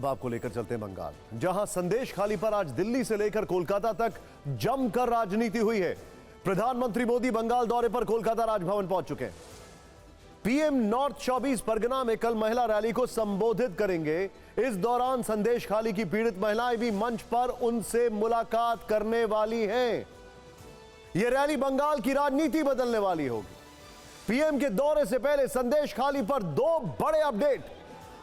अब आपको लेकर चलते हैं बंगाल, जहां संदेश खाली पर आज दिल्ली से लेकर कोलकाता तक जमकर राजनीति हुई है। प्रधानमंत्री मोदी बंगाल दौरे पर कोलकाता राजभवन पहुंच चुके हैं। पीएम नॉर्थ 24 परगना में कल महिला रैली को संबोधित करेंगे। इस दौरान संदेश खाली की पीड़ित महिलाएं भी मंच पर उनसे मुलाकात करने वाली हैं। यह रैली बंगाल की राजनीति बदलने वाली होगी। पीएम के दौरे से पहले संदेश खाली पर दो बड़े अपडेट।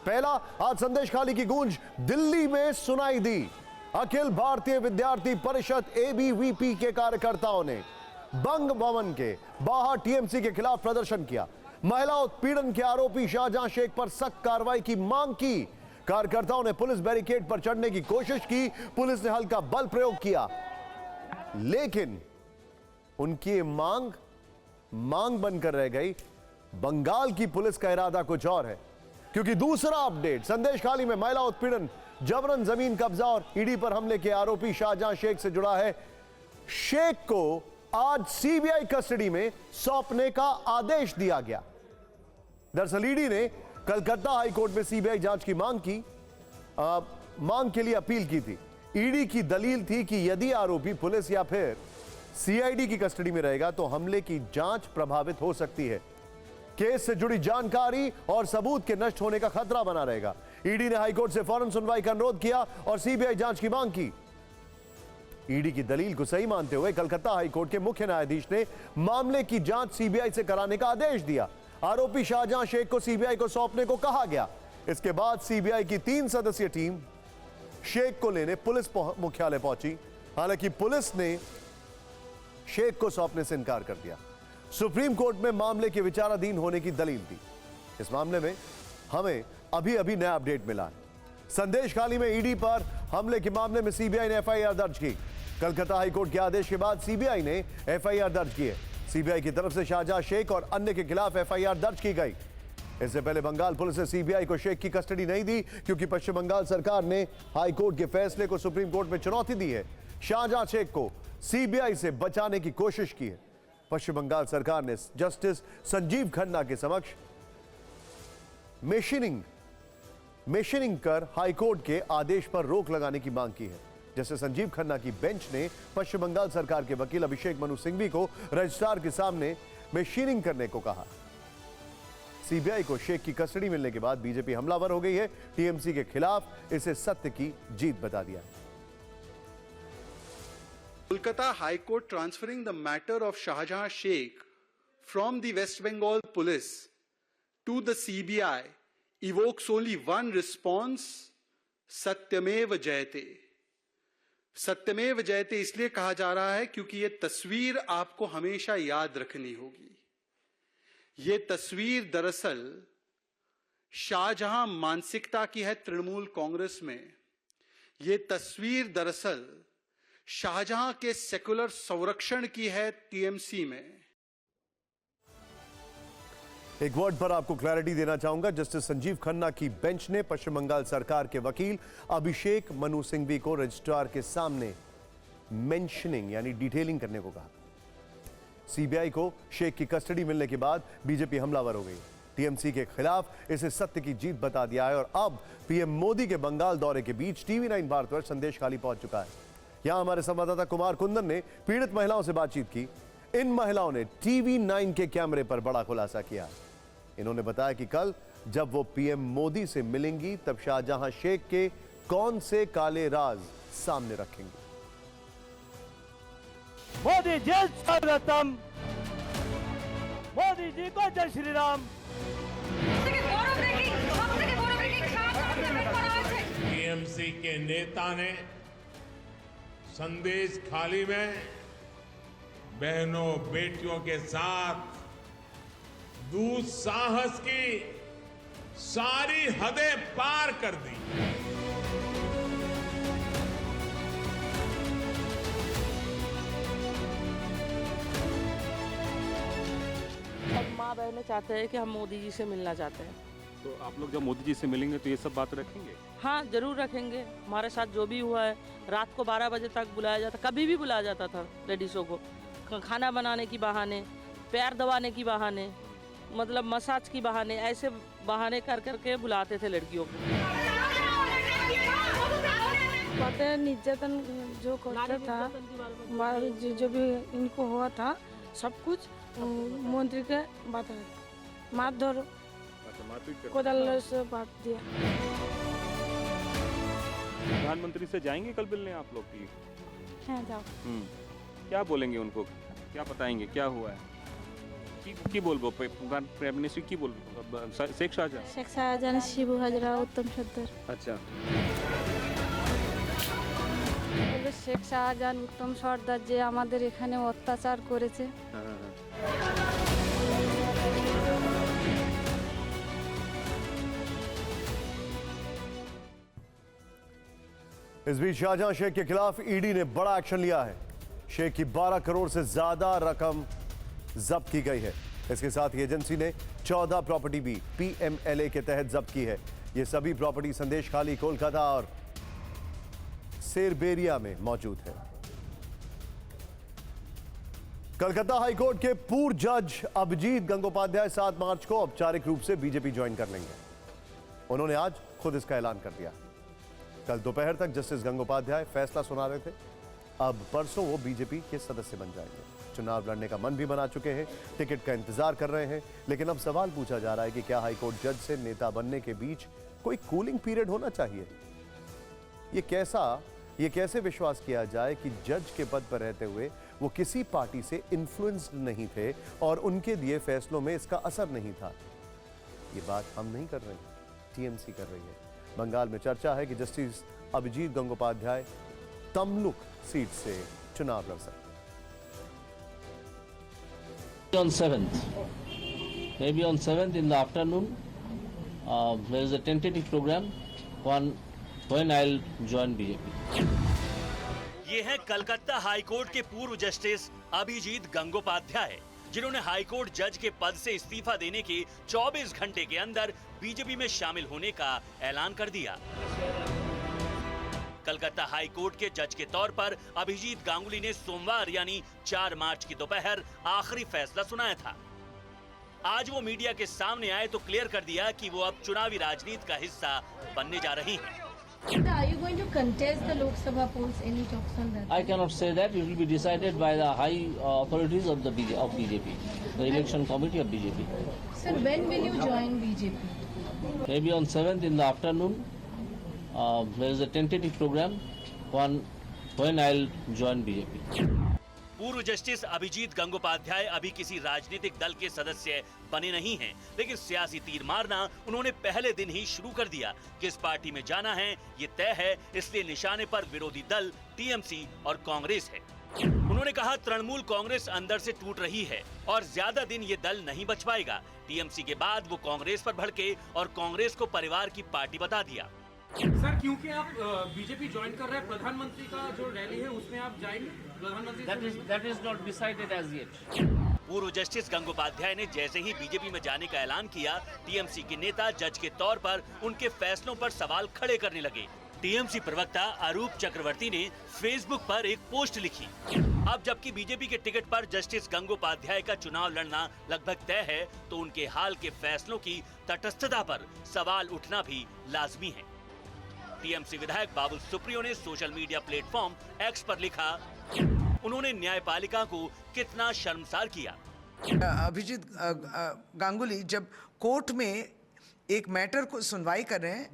पहला, आज संदेश खाली की गूंज दिल्ली में सुनाई दी। अखिल भारतीय विद्यार्थी परिषद एबीवीपी के कार्यकर्ताओं ने बंग भवन के बाहर टीएमसी के खिलाफ प्रदर्शन किया। महिला उत्पीड़न के आरोपी शाहजहां शेख पर सख्त कार्रवाई की मांग की। कार्यकर्ताओं ने पुलिस बैरिकेड पर चढ़ने की कोशिश की। पुलिस ने हल्का बल प्रयोग किया, लेकिन उनकी मांग बनकर रह गई। बंगाल की पुलिस का इरादा कुछ और है, क्योंकि दूसरा अपडेट, संदेश खाली में महिला उत्पीड़न, जबरन जमीन कब्जा और ईडी पर हमले के आरोपी शाहजहां शेख से जुड़ा है। शेख को आज सीबीआई कस्टडी में सौंपने का आदेश दिया गया। दरअसल ईडी ने कलकत्ता हाईकोर्ट में सीबीआई जांच की मांग के लिए अपील की थी। ईडी की दलील थी कि यदि आरोपी पुलिस या फिर सीआईडी की कस्टडी में रहेगा तो हमले की जांच प्रभावित हो सकती है। केस से जुड़ी जानकारी और सबूत के नष्ट होने का खतरा बना रहेगा। ईडी ने हाईकोर्ट से फौरन सुनवाई का अनुरोध किया और सीबीआई जांच की मांग की। ईडी की दलील को सही मानते हुए कलकत्ता हाईकोर्ट के मुख्य न्यायाधीश ने मामले की जांच सीबीआई से कराने का आदेश दिया। आरोपी शाहजहां शेख को सीबीआई को सौंपने को कहा गया। इसके बाद सीबीआई की 3 सदस्यीय टीम शेख को लेने पुलिस मुख्यालय पहुंची। हालांकि पुलिस ने शेख को सौंपने से इनकार कर दिया। सुप्रीम कोर्ट में मामले के विचाराधीन होने की दलील दी। इस मामले में हमें अभी नया अपडेट मिला है। संदेश खाली में ईडी पर हमले के मामले में सीबीआई ने एफआईआर दर्ज की। कलकत्ता हाईकोर्ट के आदेश के बाद सीबीआई ने एफआईआर दर्ज की है। सीबीआई की तरफ से शाहजहां शेख और अन्य के खिलाफ एफआईआर दर्ज की गई। इससे पहले बंगाल पुलिस ने सीबीआई को शेख की कस्टडी नहीं दी, क्योंकि पश्चिम बंगाल सरकार ने हाईकोर्ट के फैसले को सुप्रीम कोर्ट में चुनौती दी है। शाहजहां शेख को सीबीआई से बचाने की कोशिश की है। पश्चिम बंगाल सरकार ने जस्टिस संजीव खन्ना के समक्ष मेशिनिंग कर हाईकोर्ट के आदेश पर रोक लगाने की मांग की है। जैसे संजीव खन्ना की बेंच ने पश्चिम बंगाल सरकार के वकील अभिषेक मनु सिंघवी को रजिस्ट्रार के सामने मेशिनिंग करने को कहा। सीबीआई को शेख की कस्टडी मिलने के बाद बीजेपी हमलावर हो गई है। टीएमसी के खिलाफ इसे सत्य की जीत बता दिया। Kolkata High Court transferring the matter of Shahjahan Sheikh from the West Bengal Police to the CBI evokes only one response: Satyamev Jayate. सत्यमेव जयते इसलिए कहा जा रहा है क्योंकि यह तस्वीर आपको हमेशा याद रखनी होगी। यह तस्वीर दरअसल शाहजहां मानसिकता की है तृणमूल कांग्रेस में। यह तस्वीर दरअसल शाहजहां के सेकुलर संरक्षण की है टीएमसी में। एक वर्ड पर आपको क्लैरिटी देना चाहूंगा। जस्टिस संजीव खन्ना की बेंच ने पश्चिम बंगाल सरकार के वकील अभिषेक मनु सिंघवी को रजिस्ट्रार के सामने मेंशनिंग यानी डिटेलिंग करने को कहा। सीबीआई को शेख की कस्टडी मिलने के बाद बीजेपी हमलावर हो गई। टीएमसी के खिलाफ इसे सत्य की जीत बता दिया है और अब पीएम मोदी के बंगाल दौरे के बीच टीवी 9 भारतवर्ष संदेश खाली पहुंच चुका है। यहां हमारे संवाददाता कुमार कुंदन ने पीड़ित महिलाओं से बातचीत की। इन महिलाओं ने टीवी 9 के कैमरे पर बड़ा खुलासा किया। इन्होंने बताया कि कल जब वो पीएम मोदी से मिलेंगी तब शाहजहां शेख के कौन से काले राज सामने रखेंगे। मोदी जय स्वागतम, मोदी जी को जय श्री राम। टीएमसी के नेता ने संदेश खाली में बहनों बेटियों के साथ दुस्साहस की सारी हदें पार कर दी। सब माँ बहनें चाहते हैं कि हम मोदी जी से मिलना चाहते हैं। तो आप लोग जब मोदी जी से मिलेंगे तो ये सब बात रखेंगे? हाँ, जरूर रखेंगे। हमारे साथ जो भी हुआ है, रात को 12 बजे तक बुलाया जाता, कभी भी बुलाया जाता था लेडीज़ों को, खाना बनाने की बहाने, पैर दबाने की बहाने, मतलब मसाज की बहाने, ऐसे बहाने कर करके बुलाते थे लड़कियों को। पे निर्यातन जो करता था, जो भी इनको हुआ था सब कुछ मंत्री के बताया, मार धरो कोदाल से बात दिया। प्रधानमंत्री से जाएंगे कल मिलने आप लोग की? हाँ जाओ। क्या बोलेंगे उनको, क्या बताएंगे क्या हुआ है? কি বলবো প্রাইম মিনিস্টার কি বলবো? শেখ শাহজাহান, শিবু হাজরা, উত্তম সর্দার। আচ্ছা, শেখ শাহজাহান, উত্তম সর্দার যে আমাদের এখানে অত্যাচার করেছে। इस बीच शाहजहां शेख के खिलाफ ईडी ने बड़ा एक्शन लिया है। शेख की 12 करोड़ से ज्यादा रकम जब्त की गई है। इसके साथ ही एजेंसी ने 14 प्रॉपर्टी भी पीएमएलए के तहत जब्त की है। ये सभी प्रॉपर्टी संदेश खाली, कोलकाता और सेरबेरिया में मौजूद है। कलकत्ता हाईकोर्ट के पूर्व जज अभिजीत गंगोपाध्याय 7 मार्च को औपचारिक रूप से बीजेपी ज्वाइन कर लेंगे। उन्होंने आज खुद इसका ऐलान कर दिया। कल दोपहर तक जस्टिस गंगोपाध्याय फैसला सुना रहे थे। अब परसों वो बीजेपी के सदस्य बन जाएंगे। चुनाव लड़ने का मन भी बना चुके हैं, टिकट का इंतजार कर रहे हैं। लेकिन अब सवाल पूछा जा रहा है कि क्या हाईकोर्ट जज से नेता बनने के बीच कोई कूलिंग पीरियड होना चाहिए? ये कैसे विश्वास किया जाए कि जज के पद पर रहते हुए वो किसी पार्टी से इन्फ्लुएंस्ड नहीं थे और उनके दिए फैसलों में इसका असर नहीं था? ये बात हम नहीं कर रहे हैं, टीएमसी कर रही है। बंगाल में चर्चा है कि जस्टिस अभिजीत गंगोपाध्याय तमलुक सीट से चुनाव लड़ सकते हैं। On 7th, maybe on 7th in the afternoon, there is a tentative program when I'll join BJP. ये है कलकत्ता हाईकोर्ट के पूर्व जस्टिस अभिजीत गंगोपाध्याय, जिन्होंने हाईकोर्ट जज के पद से इस्तीफा देने के 24 घंटे के अंदर बीजेपी में शामिल होने का ऐलान कर दिया। कलकत्ता हाईकोर्ट के जज के तौर पर अभिजीत गांगुली ने सोमवार यानी 4 मार्च की दोपहर आखिरी फैसला सुनाया था। आज वो मीडिया के सामने आए तो क्लियर कर दिया कि वो अब चुनावी राजनीति का हिस्सा बनने जा रही हैं। Are you going to contest the Lok Sabha polls? Any talks on that? I cannot say that. It will be decided by the high authorities of the BJP, the election committee of BJP. Sir, when will you join BJP? Maybe on 7th in the afternoon, there is a tentative program when I'll join BJP. पूर्व justice Abhijit Gangopadhyay अभी किसी राजनीतिक दल के सदस्य बने नहीं हैं, लेकिन सियासी तीर मारना उन्होंने पहले दिन ही शुरू कर दिया। किस पार्टी में जाना है ये तय है, इसलिए निशाने पर विरोधी दल टीएमसी और कांग्रेस है। उन्होंने कहा तृणमूल कांग्रेस अंदर से टूट रही है और ज्यादा दिन ये दल नहीं बच पाएगा। टीएमसी के बाद वो कांग्रेस पर भड़के और कांग्रेस को परिवार की पार्टी बता दिया। सर, क्योंकि आप बीजेपी ज्वाइन कर रहे हैं, प्रधानमंत्री का जो रैली है उसमें आप जाएंगे? प्रधानमंत्री That is not decided as yet. पूर्व जस्टिस गंगोपाध्याय ने जैसे ही बीजेपी में जाने का ऐलान किया, टीएमसी के नेता जज के तौर पर उनके फैसलों पर सवाल खड़े करने लगे। टीएमसी प्रवक्ता अरूप चक्रवर्ती ने फेसबुक पर एक पोस्ट लिखी। अब जबकि बीजेपी के टिकट पर जस्टिस गंगोपाध्याय का चुनाव लड़ना लगभग तय है, तो उनके हाल के फैसलों की तटस्थता पर सवाल उठना भी लाजमी है। टीएमसी विधायक बाबुल सुप्रियो ने सोशल मीडिया प्लेटफॉर्म एक्स पर लिखा, उन्होंने न्यायपालिका को कितना शर्मसार किया। अभिजीत गांगुली जब कोर्ट में एक मैटर को सुनवाई कर रहे हैं,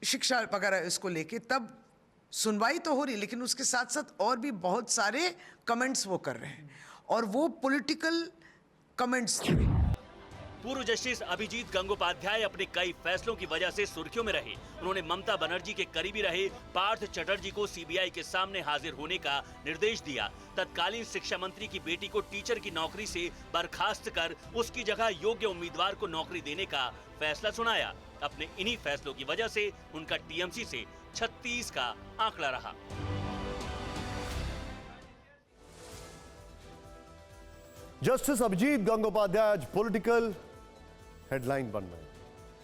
शिक्षा वगैरह इसको लेके, तब सुनवाई तो हो रही, लेकिन उसके साथ साथ और भी बहुत सारे कमेंट्स वो कर रहे हैं और वो पॉलिटिकल कमेंट्स थे। पूर्व जस्टिस अभिजीत गंगोपाध्याय अपने कई फैसलों की वजह से सुर्खियों में रहे। उन्होंने ममता बनर्जी के करीबी रहे पार्थ चटर्जी को सीबीआई के सामने हाजिर होने का निर्देश दिया। तत्कालीन शिक्षा मंत्री की बेटी को टीचर की नौकरी से बर्खास्त कर उसकी जगह योग्य उम्मीदवार को नौकरी देने का फैसला सुनाया। अपने इन्हीं फैसलों की वजह से उनका टीएमसी से 36 का आंकड़ा रहा। जस्टिस अभिजीत गंगोपाध्याय आज पॉलिटिकल हेडलाइन बन रहे,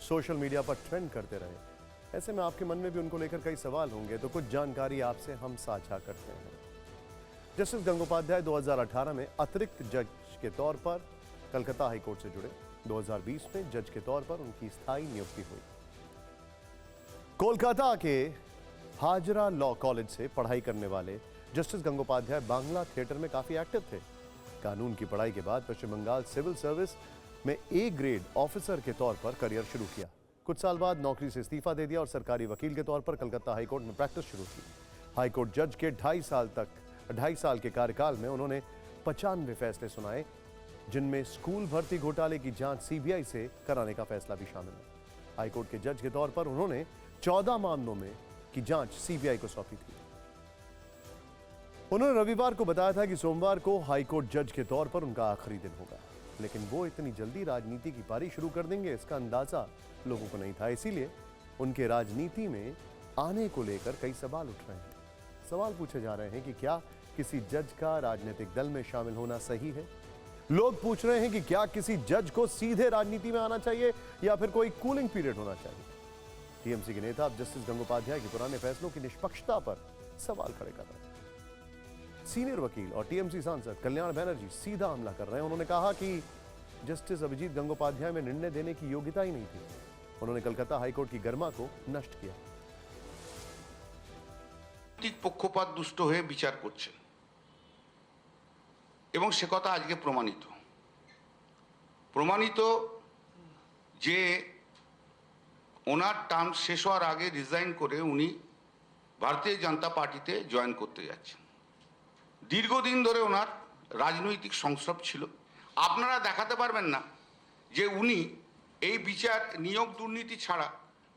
सोशल मीडिया पर ट्रेंड करते रहे। ऐसे में आपके मन में भी उनको लेकर कई सवाल होंगे, तो कुछ जानकारी आपसे हम साझा करते हैं। जस्टिस गंगोपाध्याय 2018 में अतिरिक्त जज के तौर पर कलकत्ता हाईकोर्ट से जुड़े। 2020 में जज के तौर पर उनकी स्थायी नियुक्ति हुई। कोलकाता के हाजरा लॉ कॉलेज से पढ़ाई करने वाले जस्टिस गंगोपाध्याय बांग्ला थिएटर में काफी एक्टिव थे। कानून की पढ़ाई के बाद पश्चिम बंगाल सिविल सर्विस में ए ग्रेड ऑफिसर के तौर पर करियर शुरू किया। कुछ साल बाद नौकरी से इस्तीफा दे दिया और सरकारी वकील के तौर पर कलकत्ता हाईकोर्ट में प्रैक्टिस शुरू की। हाईकोर्ट जज के 2.5 साल के कार्यकाल में उन्होंने 95 फैसले सुनाए, जिनमें स्कूल भर्ती घोटाले की जांच सीबीआई से कराने का फैसला भी शामिल है। हाईकोर्ट के जज के तौर पर उन्होंने 14 मामलों में की जांच सीबीआई को सौंपी थी। उन्होंने रविवार को बताया था कि सोमवार को हाईकोर्ट जज के तौर पर उनका आखिरी दिन होगा, लेकिन वो इतनी जल्दी राजनीति की पारी शुरू कर देंगे इसका अंदाजा लोगों को नहीं था। इसीलिए उनके राजनीति में आने को लेकर कई सवाल उठ रहे हैं। सवाल पूछे जा रहे हैं कि क्या किसी जज का राजनीतिक दल में शामिल होना सही है। लोग पूछ रहे हैं कि क्या किसी जज को सीधे राजनीति में आना चाहिए या फिर कोई कूलिंग पीरियड होना चाहिए। टीएमसी के नेता अब जस्टिस गंगोपाध्याय के पुराने फैसलों की निष्पक्षता पर सवाल खड़े कर रहे हैं। सीनियर वकील और टीएमसी सांसद कल्याण बनर्जी सीधा हमला कर रहे हैं। उन्होंने कहा कि जस्टिस अभिजीत गंगोपाध्याय में निर्णय देने की योग्यता ही नहीं थी। उन्होंने कलकत्ता हाईकोर्ट की गरिमा को नष्ट किया। পক্ষপাত দুষ্ট হয়ে বিচার করছেন এবং সে কথা আজকে প্রমাণিত যে ওনার টার্ম শেষ হওয়ার আগে রিজাইন করে উনি ভারতীয় জনতা পার্টিতে জয়েন করতে যাচ্ছেন। দীর্ঘদিন ধরে ওনার রাজনৈতিক সংস্রব ছিল। আপনারা দেখাতে পারবেন না যে উনি এই বিচার নিয়োগ দুর্নীতি ছাড়া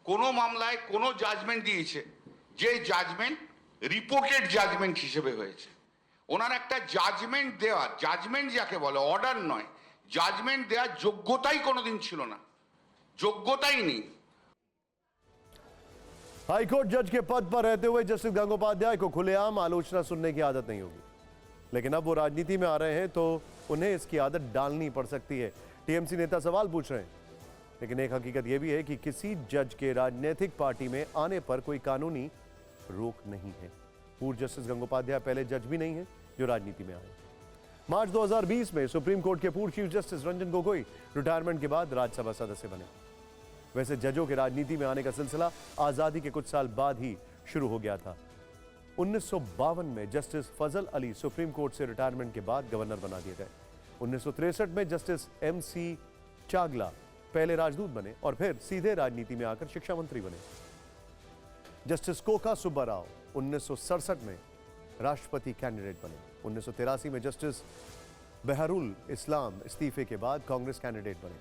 কোনো মামলায় কোনো জাজমেন্ট দিয়েছে যে জাজমেন্ট রিপোর্টেড জাজমেন্ট হিসেবে হয়েছে। ওনার একটা জাজমেন্ট দেওয়া, জাজমেন্ট যাকে বলে অর্ডার নয়, জাজমেন্ট দেওয়ার যোগ্যতাই কোনোদিন ছিল না, যোগ্যতাই নেই। हाईकोर्ट जज के पद पर रहते हुए जस्टिस गंगोपाध्याय को खुलेआम आलोचना सुनने की आदत नहीं होगी, लेकिन अब वो राजनीति में आ रहे हैं तो उन्हें इसकी आदत डालनी पड़ सकती है। टीएमसी नेता सवाल पूछ रहे हैं, लेकिन एक हकीकत यह भी है कि किसी जज के राजनीतिक पार्टी में आने पर कोई कानूनी रोक नहीं है। पूर्व जस्टिस गंगोपाध्याय पहले जज भी नहीं है जो राजनीति में आए। मार्च 2020 में सुप्रीम कोर्ट के पूर्व chief justice Ranjan Gogoi retirement के बाद राज्यसभा सदस्य बने। वैसे जजों के राजनीति में आने का सिलसिला आजादी के कुछ साल बाद ही शुरू हो गया था। 1952 में जस्टिस फजल अली सुप्रीम कोर्ट से रिटायरमेंट के बाद गवर्नर बना दिए गए। 1963 में जस्टिस MC चागला पहले राजदूत बने और फिर सीधे राजनीति में आकर शिक्षा मंत्री बने। जस्टिस कोका सुब्बाराव 1967 में राष्ट्रपति कैंडिडेट बने। 1983 में जस्टिस बहरुल इस्लाम इस्तीफे के बाद कांग्रेस कैंडिडेट बने।